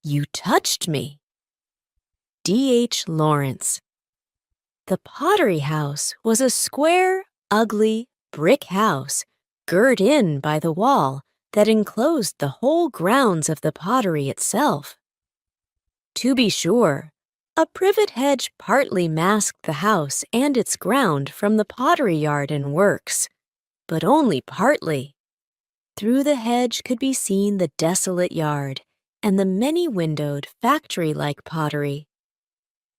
You touched me. D.H. Lawrence. The pottery house was a square, ugly, brick house girt in by the wall that enclosed the whole grounds of the pottery itself. To be sure, a privet hedge partly masked the house and its ground from the pottery yard and works, but only partly. Through the hedge could be seen the desolate yard and the many-windowed factory-like pottery.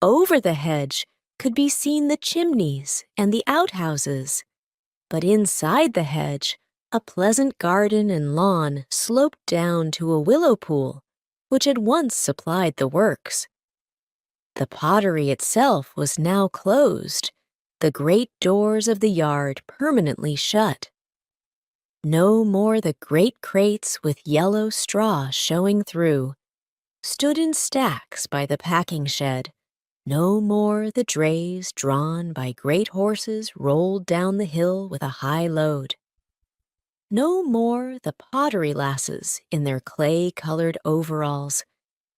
Over the hedge could be seen the chimneys and the outhouses, but inside the hedge, a pleasant garden and lawn sloped down to a willow pool, which had once supplied the works. The pottery itself was now closed, the great doors of the yard permanently shut. No more the great crates with yellow straw showing through stood in stacks by the packing shed. No more the drays drawn by great horses rolled down the hill with a high load. No more the pottery lasses in their clay-colored overalls,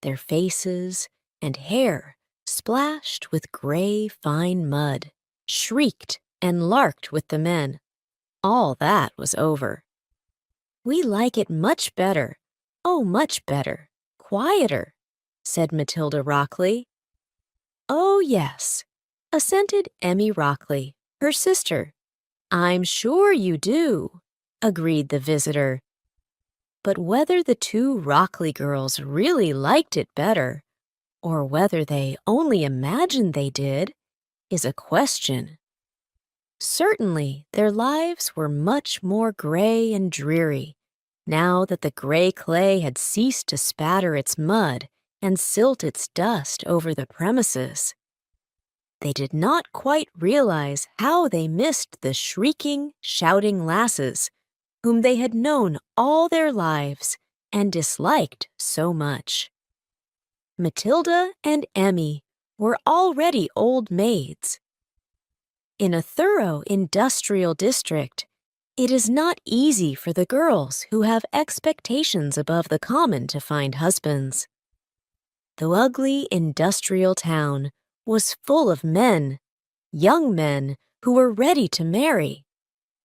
their faces and hair splashed with gray fine mud, shrieked and larked with the men. All that was over. We like it much better, oh, much better, quieter, said Matilda Rockley. Oh, yes, assented Emmy Rockley, her sister. I'm sure you do, agreed the visitor. But whether the two Rockley girls really liked it better, or whether they only imagined they did, is a question. Certainly, their lives were much more gray and dreary, now that the gray clay had ceased to spatter its mud and silt its dust over the premises. They did not quite realize how they missed the shrieking, shouting lasses, whom they had known all their lives and disliked so much. Matilda and Emmy were already old maids. In a thorough industrial district, it is not easy for the girls who have expectations above the common to find husbands. The ugly industrial town was full of men, young men who were ready to marry,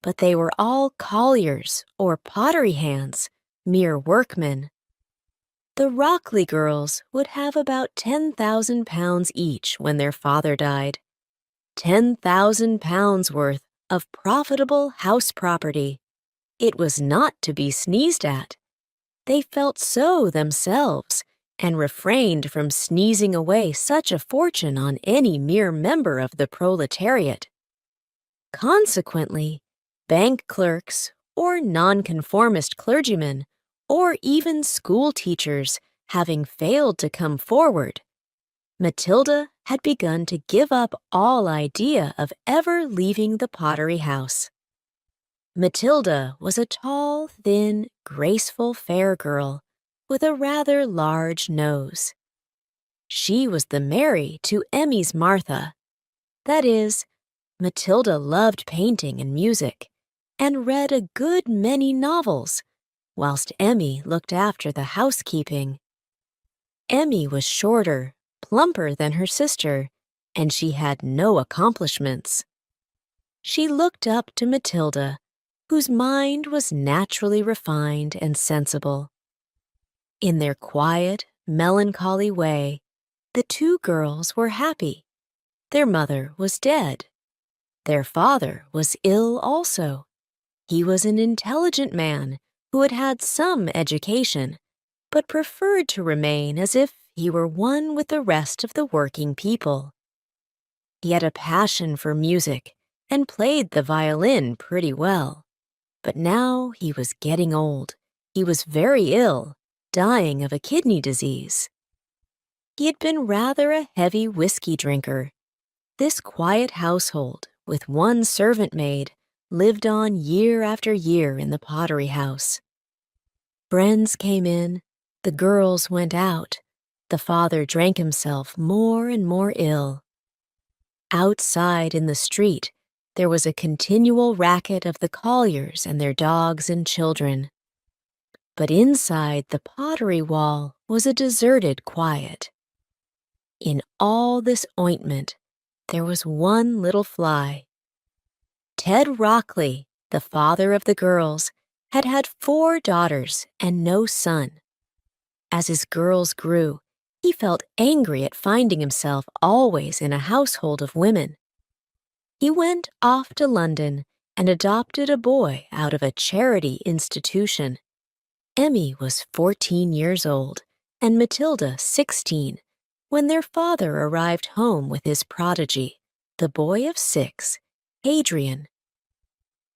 but they were all colliers or pottery hands, mere workmen. The Rockley girls would have about £10,000 each when their father died. £10,000 worth of profitable house property. It was not to be sneezed at. They felt so themselves and refrained from sneezing away such a fortune on any mere member of the proletariat. Consequently, bank clerks or nonconformist clergymen or even school teachers having failed to come forward, Matilda had begun to give up all idea of ever leaving the pottery house. Matilda was a tall, thin, graceful, fair girl with a rather large nose. She was the Mary to Emmy's Martha. That is, Matilda loved painting and music, and read a good many novels, whilst Emmy looked after the housekeeping. Emmy was shorter, plumper than her sister, and she had no accomplishments. She looked up to Matilda, whose mind was naturally refined and sensible. In their quiet, melancholy way, the two girls were happy. Their mother was dead. Their father was ill also. He was an intelligent man who had had some education, but preferred to remain as if he were one with the rest of the working people. He had a passion for music and played the violin pretty well. But now he was getting old. He was very ill, dying of a kidney disease. He had been rather a heavy whiskey drinker. This quiet household, with one servant maid, lived on year after year in the pottery house. Friends came in, the girls went out. The father drank himself more and more ill. Outside in the street, there was a continual racket of the colliers and their dogs and children. But inside the pottery wall was a deserted quiet. In all this ointment, there was one little fly. Ted Rockley, the father of the girls, had had 4 daughters and no son. As his girls grew, he felt angry at finding himself always in a household of women. He went off to London and adopted a boy out of a charity institution. Emmy was 14 years old and Matilda 16 when their father arrived home with his prodigy, the boy of 6, Hadrian.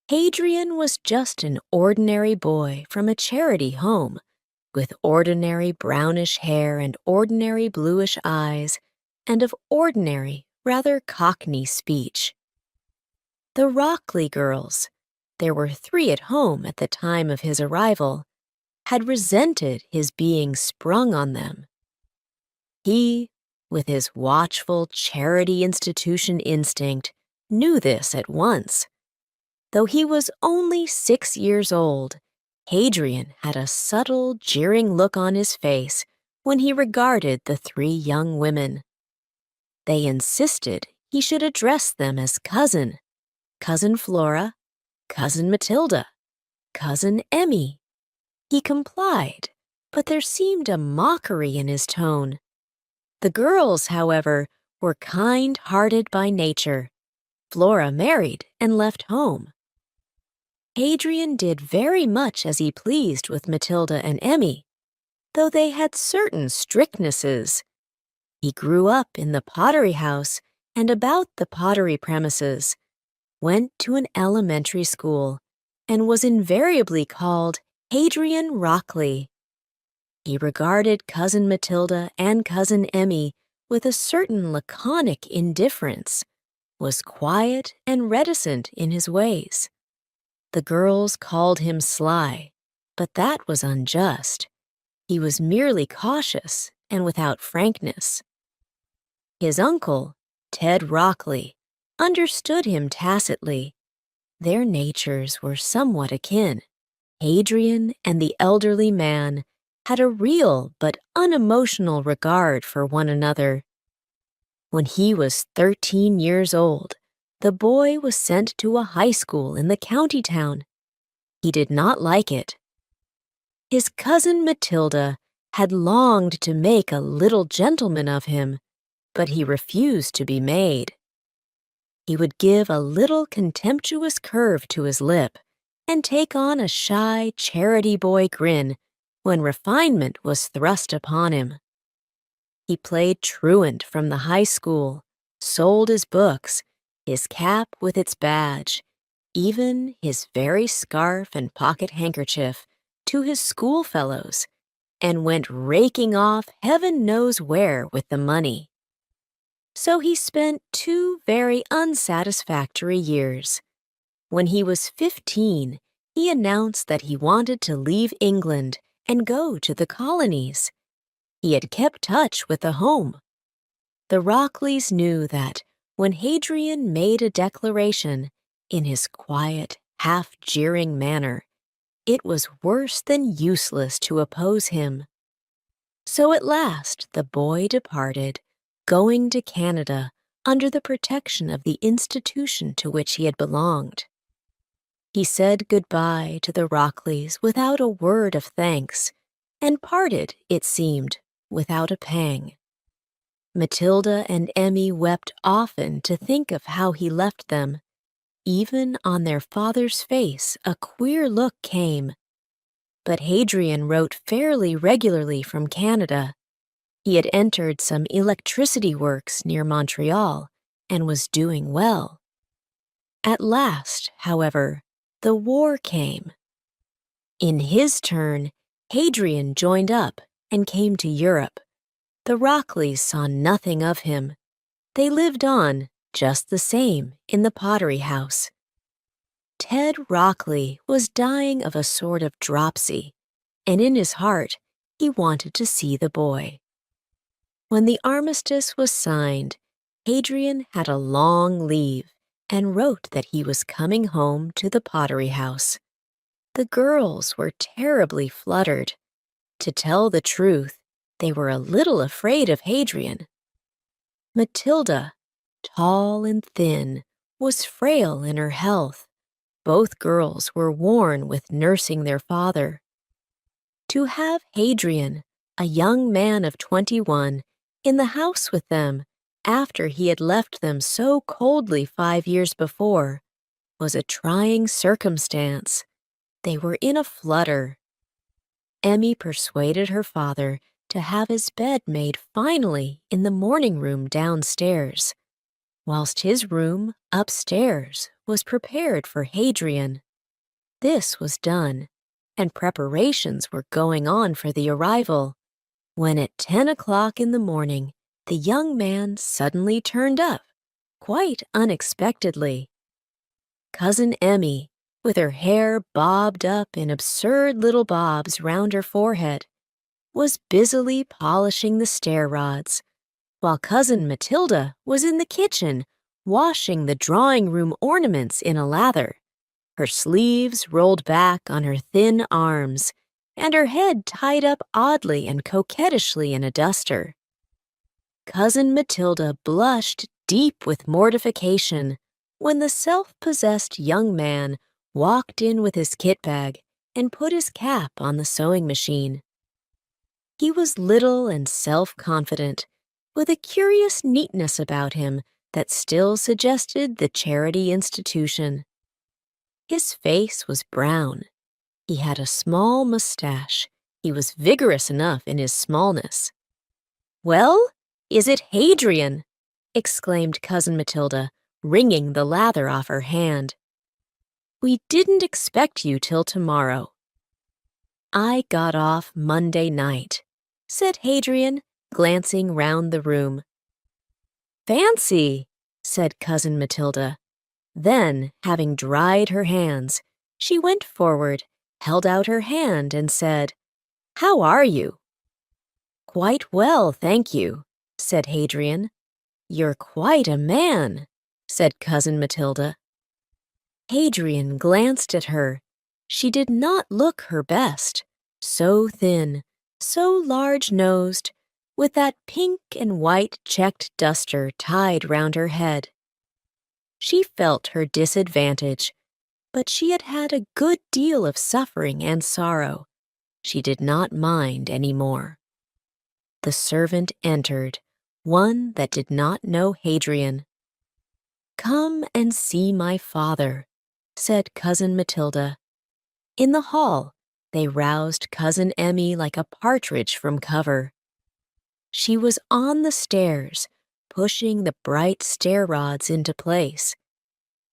Hadrian was just an ordinary boy from a charity home, with ordinary brownish hair and ordinary bluish eyes, and of ordinary, rather cockney speech. The Rockley girls, there were 3 at home at the time of his arrival, had resented his being sprung on them. He, with his watchful charity institution instinct, knew this at once. Though he was only 6 years old, Hadrian had a subtle, jeering look on his face when he regarded the 3 young women. They insisted he should address them as cousin, Cousin Flora, Cousin Matilda, Cousin Emmy. He complied, but there seemed a mockery in his tone. The girls, however, were kind-hearted by nature. Flora married and left home. Hadrian did very much as he pleased with Matilda and Emmy, though they had certain strictnesses. He grew up in the pottery house and about the pottery premises, went to an elementary school, and was invariably called Hadrian Rockley. He regarded Cousin Matilda and Cousin Emmy with a certain laconic indifference, was quiet and reticent in his ways. The girls called him sly, but that was unjust. He was merely cautious and without frankness. His uncle, Ted Rockley, understood him tacitly. Their natures were somewhat akin. Hadrian and the elderly man had a real but unemotional regard for one another. When he was 13 years old, the boy was sent to a high school in the county town. He did not like it. His cousin Matilda had longed to make a little gentleman of him, but he refused to be made. He would give a little contemptuous curve to his lip and take on a shy charity boy grin when refinement was thrust upon him. He played truant from the high school, sold his books, his cap with its badge, even his very scarf and pocket handkerchief, to his schoolfellows, and went raking off heaven knows where with the money. So he spent 2 very unsatisfactory years. When he was 15, he announced that he wanted to leave England and go to the colonies. He had kept touch with the home. The Rockleys knew that when Hadrian made a declaration, in his quiet, half-jeering manner, it was worse than useless to oppose him. So at last the boy departed, going to Canada under the protection of the institution to which he had belonged. He said goodbye to the Rockleys without a word of thanks, and parted, it seemed, without a pang. Matilda and Emmy wept often to think of how he left them. Even on their father's face a queer look came. But Hadrian wrote fairly regularly from Canada. He had entered some electricity works near Montreal and was doing well. At last, however, the war came. In his turn, Hadrian joined up and came to Europe. The Rockleys saw nothing of him. They lived on, just the same, in the pottery house. Ted Rockley was dying of a sort of dropsy, and in his heart he wanted to see the boy. When the armistice was signed, Hadrian had a long leave and wrote that he was coming home to the pottery house. The girls were terribly fluttered. To tell the truth, they were a little afraid of Hadrian. Matilda, tall and thin, was frail in her health. Both girls were worn with nursing their father. To have Hadrian, a young man of 21, in the house with them after he had left them so coldly 5 years before was a trying circumstance. They were in a flutter. Emmy persuaded her father to have his bed made finally in the morning room downstairs, whilst his room upstairs was prepared for Hadrian. This was done, and preparations were going on for the arrival, when at 10 o'clock in the morning the young man suddenly turned up, quite unexpectedly. Cousin Emmy, with her hair bobbed up in absurd little bobs round her forehead, was busily polishing the stair rods, while Cousin Matilda was in the kitchen washing the drawing-room ornaments in a lather, her sleeves rolled back on her thin arms, and her head tied up oddly and coquettishly in a duster. Cousin Matilda blushed deep with mortification when the self-possessed young man walked in with his kit bag and put his cap on the sewing machine. He was little and self-confident, with a curious neatness about him that still suggested the charity institution. His face was brown. He had a small mustache. He was vigorous enough in his smallness. "Well, is it Hadrian?" exclaimed Cousin Matilda, wringing the lather off her hand. "We didn't expect you till tomorrow." "I got off Monday night," said Hadrian, glancing round the room. "Fancy," said Cousin Matilda. Then, having dried her hands, she went forward, held out her hand, and said, "How are you?" "Quite well, thank you," said Hadrian. "You're quite a man," said Cousin Matilda. Hadrian glanced at her. She did not look her best, so thin, so large-nosed, with that pink and white checked duster tied round her head. She felt her disadvantage, but she had had a good deal of suffering and sorrow. She did not mind any more. The servant entered, one that did not know Hadrian. "Come and see my father," said Cousin Matilda. In the hall, they roused Cousin Emmy like a partridge from cover. She was on the stairs, pushing the bright stair rods into place.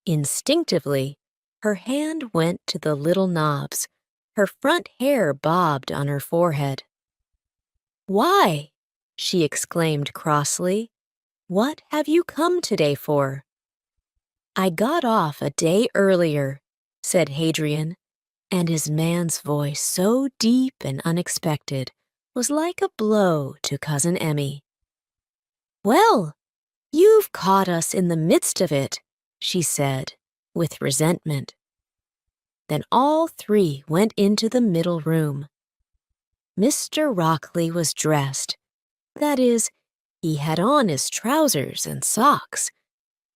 Instinctively, her hand went to the little knobs. Her front hair bobbed on her forehead. "Why?" she exclaimed crossly. "What have you come today for?" "I got off a day earlier," said Hadrian, and his man's voice, so deep and unexpected, was like a blow to Cousin Emmy. "Well, you've caught us in the midst of it," she said, with resentment. Then all three went into the middle room. Mr. Rockley was dressed. That is, he had on his trousers and socks,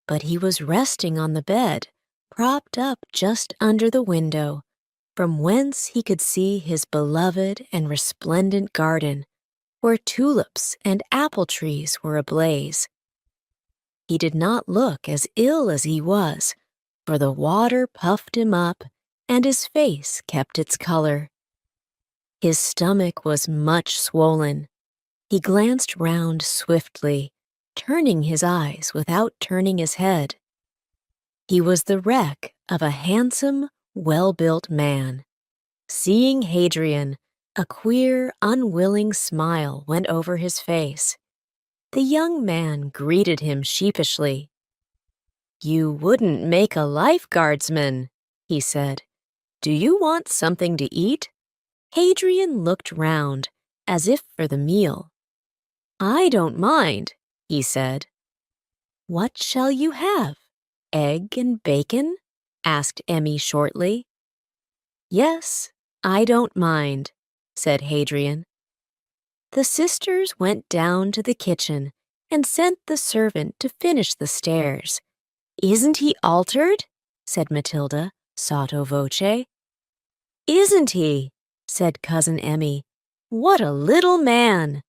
but he was resting on the bed, propped up just under the window, from whence he could see his beloved and resplendent garden, where tulips and apple trees were ablaze. He did not look as ill as he was, for the water puffed him up, and his face kept its color. His stomach was much swollen. He glanced round swiftly, turning his eyes without turning his head. He was the wreck of a handsome, well-built man. Seeing Hadrian, a queer, unwilling smile went over his face. The young man greeted him sheepishly. "You wouldn't make a lifeguardsman," he said. "Do you want something to eat?" Hadrian looked round, as if for the meal. "I don't mind," he said. "What shall you have? Egg and bacon?" asked Emmy shortly. "Yes, I don't mind," said Hadrian. The sisters went down to the kitchen and sent the servant to finish the stairs. "Isn't he altered?" said Matilda, sotto voce. "Isn't he?" said Cousin Emmy. "What a little man!"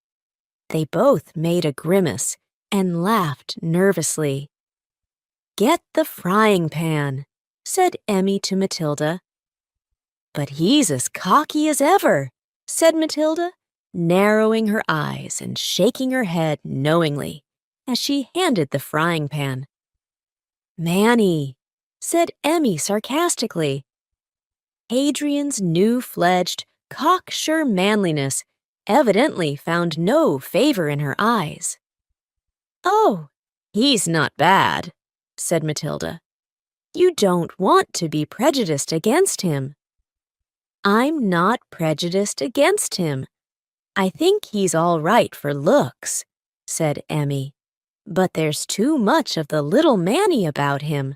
They both made a grimace and laughed nervously. "Get the frying pan," said Emmy to Matilda. "But he's as cocky as ever," said Matilda, narrowing her eyes and shaking her head knowingly as she handed the frying pan. "Manny," said Emmy sarcastically. Hadrian's new-fledged, cocksure manliness evidently found no favor in her eyes. "Oh, he's not bad," said Matilda. "You don't want to be prejudiced against him." "I'm not prejudiced against him. I think he's all right for looks," said Emmy. "But there's too much of the little Manny about him."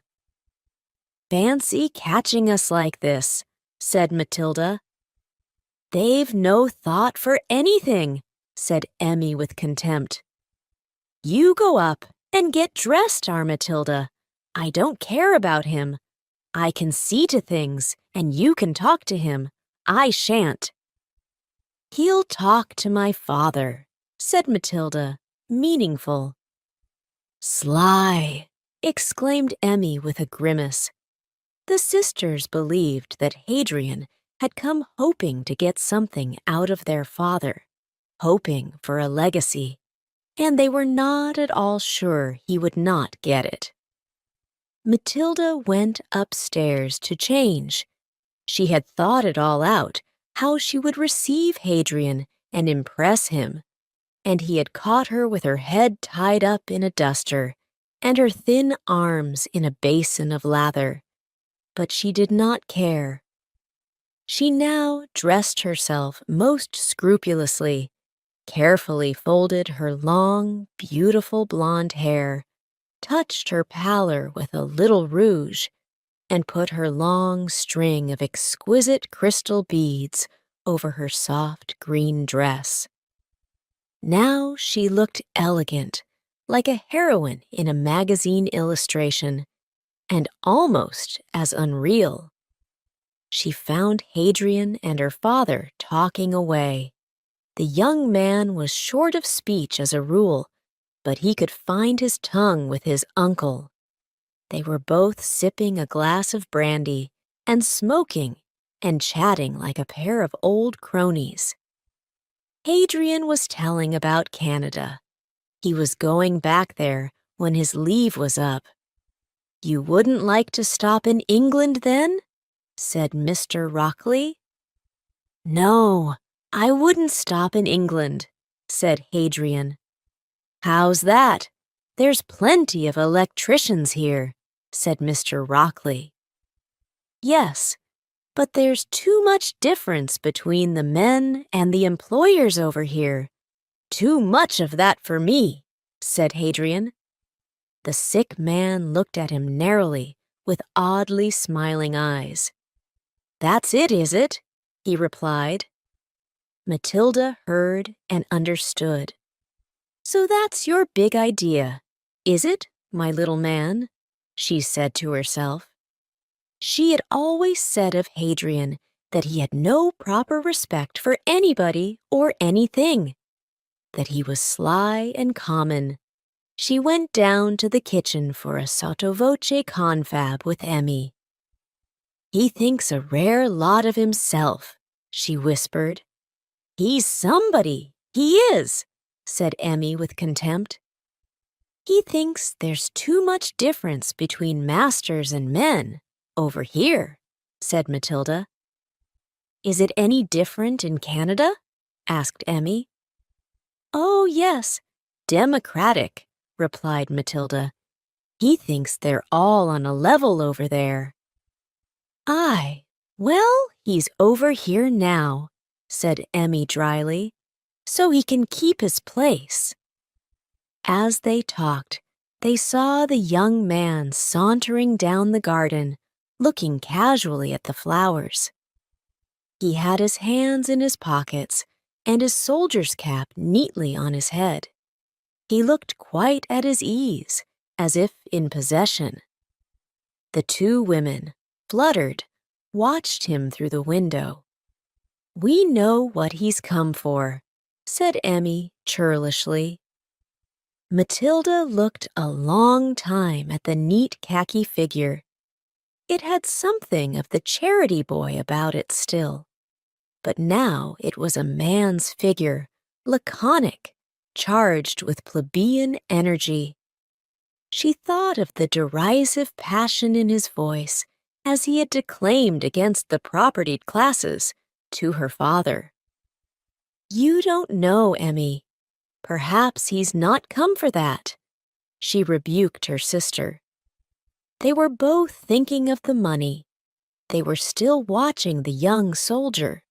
"Fancy catching us like this," said Matilda. "They've no thought for anything," said Emmy with contempt. "You go up and get dressed, our Matilda. I don't care about him. I can see to things, and you can talk to him. I shan't." "He'll talk to my father," said Matilda, meaningful. "Sly!" exclaimed Emmy with a grimace. The sisters believed that Hadrian had come hoping to get something out of their father, hoping for a legacy, and they were not at all sure he would not get it. Matilda went upstairs to change. She had thought it all out, how she would receive Hadrian and impress him, and he had caught her with her head tied up in a duster and her thin arms in a basin of lather. But she did not care. She now dressed herself most scrupulously, carefully folded her long, beautiful blonde hair, touched her pallor with a little rouge, and put her long string of exquisite crystal beads over her soft green dress. Now she looked elegant, like a heroine in a magazine illustration, and almost as unreal. She found Hadrian and her father talking away. The young man was short of speech as a rule, but he could find his tongue with his uncle. They were both sipping a glass of brandy and smoking and chatting like a pair of old cronies. Hadrian was telling about Canada. He was going back there when his leave was up. "You wouldn't like to stop in England then?" said Mr. Rockley. "No, I wouldn't stop in England," said Hadrian. "How's that? There's plenty of electricians here," said Mr. Rockley. "Yes, but there's too much difference between the men and the employers over here. Too much of that for me," said Hadrian. The sick man looked at him narrowly with oddly smiling eyes. "That's it, is it?" he replied. Matilda heard and understood. "So that's your big idea, is it, my little man?" she said to herself. She had always said of Hadrian that he had no proper respect for anybody or anything, that he was sly and common. She went down to the kitchen for a sotto voce confab with Emmy. "He thinks a rare lot of himself," she whispered. "He's somebody, he is," said Emmy with contempt. "He thinks there's too much difference between masters and men over here," said Matilda. "Is it any different in Canada?" asked Emmy. "Oh, yes, democratic," replied Matilda. "He thinks they're all on a level over there." "Aye, well, he's over here now," said Emmy dryly, "so he can keep his place." As they talked, they saw the young man sauntering down the garden, looking casually at the flowers. He had his hands in his pockets and his soldier's cap neatly on his head. He looked quite at his ease, as if in possession. The two women, fluttered, watched him through the window. "We know what he's come for," said Emmy churlishly. Matilda looked a long time at the neat khaki figure. It had something of the charity boy about it still, but now it was a man's figure, laconic, charged with plebeian energy. She thought of the derisive passion in his voice as he had declaimed against the propertied classes to her father. "You don't know, Emmy. Perhaps he's not come for that," she rebuked her sister. They were both thinking of the money. They were still watching the young soldier.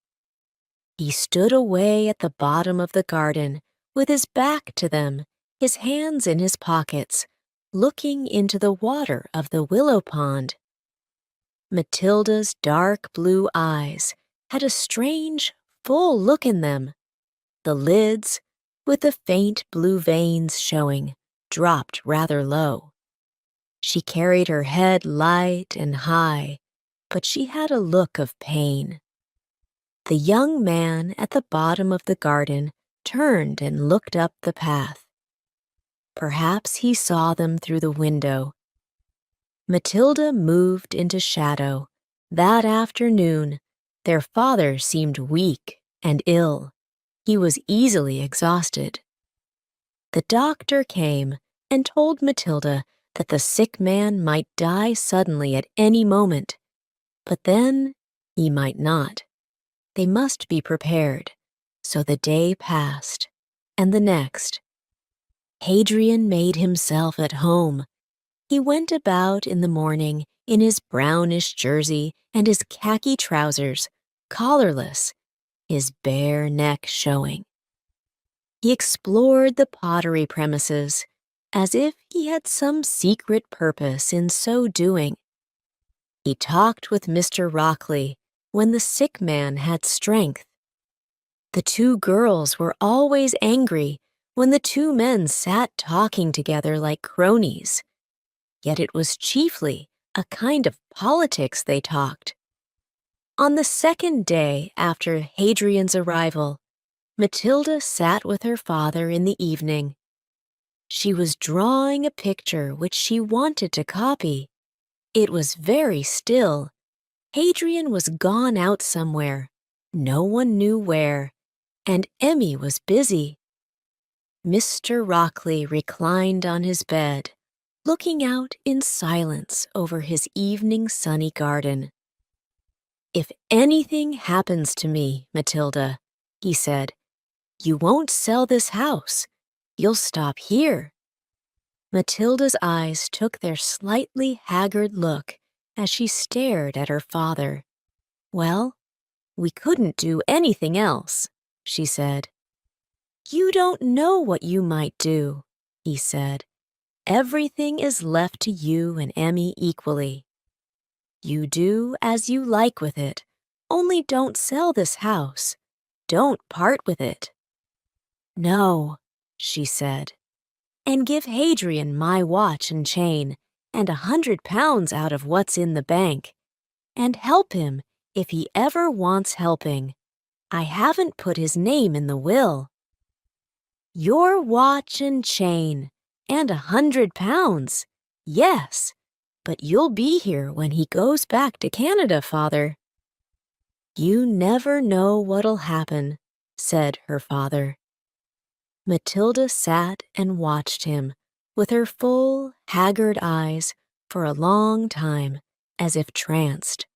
He stood away at the bottom of the garden, with his back to them, his hands in his pockets, looking into the water of the willow pond. Matilda's dark blue eyes had a strange, full look in them. The lids, with the faint blue veins showing, dropped rather low. She carried her head light and high, but she had a look of pain. The young man at the bottom of the garden turned and looked up the path. Perhaps he saw them through the window. Matilda moved into shadow. That afternoon, their father seemed weak and ill. He was easily exhausted. The doctor came and told Matilda that the sick man might die suddenly at any moment, but then he might not. They must be prepared. So the day passed, and the next. Hadrian made himself at home. He went about in the morning in his brownish jersey and his khaki trousers, collarless, his bare neck showing. He explored the pottery premises, as if he had some secret purpose in so doing. He talked with Mr. Rockley when the sick man had strength. The two girls were always angry when the two men sat talking together like cronies. Yet it was chiefly a kind of politics they talked. On the second day after Hadrian's arrival, Matilda sat with her father in the evening. She was drawing a picture which she wanted to copy. It was very still. Hadrian was gone out somewhere, no one knew where, and Emmy was busy. Mr. Rockley reclined on his bed, looking out in silence over his evening sunny garden. "If anything happens to me, Matilda," he said, "you won't sell this house. You'll stop here." Matilda's eyes took their slightly haggard look as she stared at her father. "Well, we couldn't do anything else," she said. "You don't know what you might do," he said. "Everything is left to you and Emmy equally. You do as you like with it, only don't sell this house. Don't part with it." "No," she said, "and give Hadrian my watch and chain, and £100 out of what's in the bank, and help him if he ever wants helping. I haven't put his name in the will." "Your watch and chain, and £100? Yes, but you'll be here when he goes back to Canada, father." "You never know what'll happen," said her father. Matilda sat and watched him, with her full, haggard eyes, for a long time, as if tranced.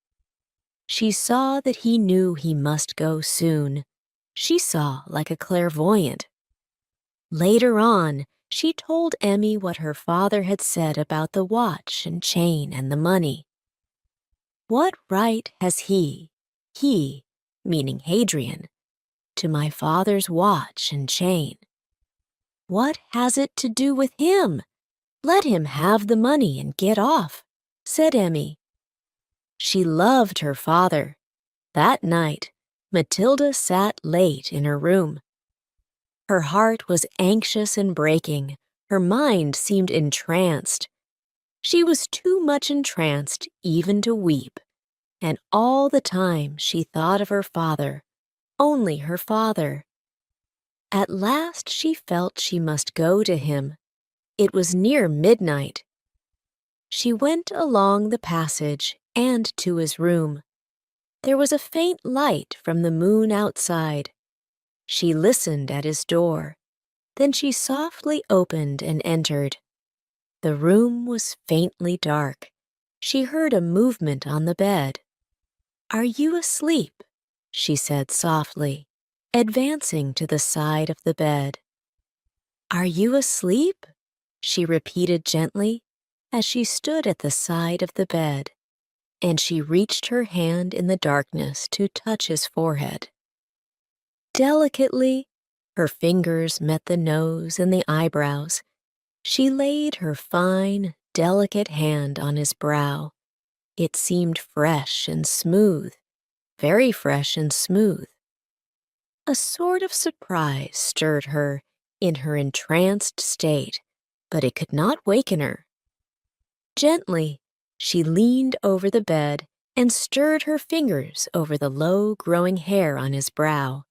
She saw that he knew he must go soon. She saw like a clairvoyant. Later on, she told Emmy what her father had said about the watch and chain and the money. "What right has he, meaning Hadrian, to my father's watch and chain? What has it to do with him? Let him have the money and get off," said Emmy. She loved her father. That night, Matilda sat late in her room. Her heart was anxious and breaking. Her mind seemed entranced. She was too much entranced even to weep, and all the time she thought of her father, only her father. At last she felt she must go to him. It was near midnight. She went along the passage and to his room. There was a faint light from the moon outside. She listened at his door. Then she softly opened and entered. The room was faintly dark. She heard a movement on the bed. "Are you asleep?" she said softly, advancing to the side of the bed. "Are you asleep?" she repeated gently as she stood at the side of the bed, and she reached her hand in the darkness to touch his forehead. Delicately, her fingers met the nose and the eyebrows. She laid her fine, delicate hand on his brow. It seemed fresh and smooth, very fresh and smooth. A sort of surprise stirred her in her entranced state, but it could not waken her. Gently, she leaned over the bed and stirred her fingers over the low-growing hair on his brow.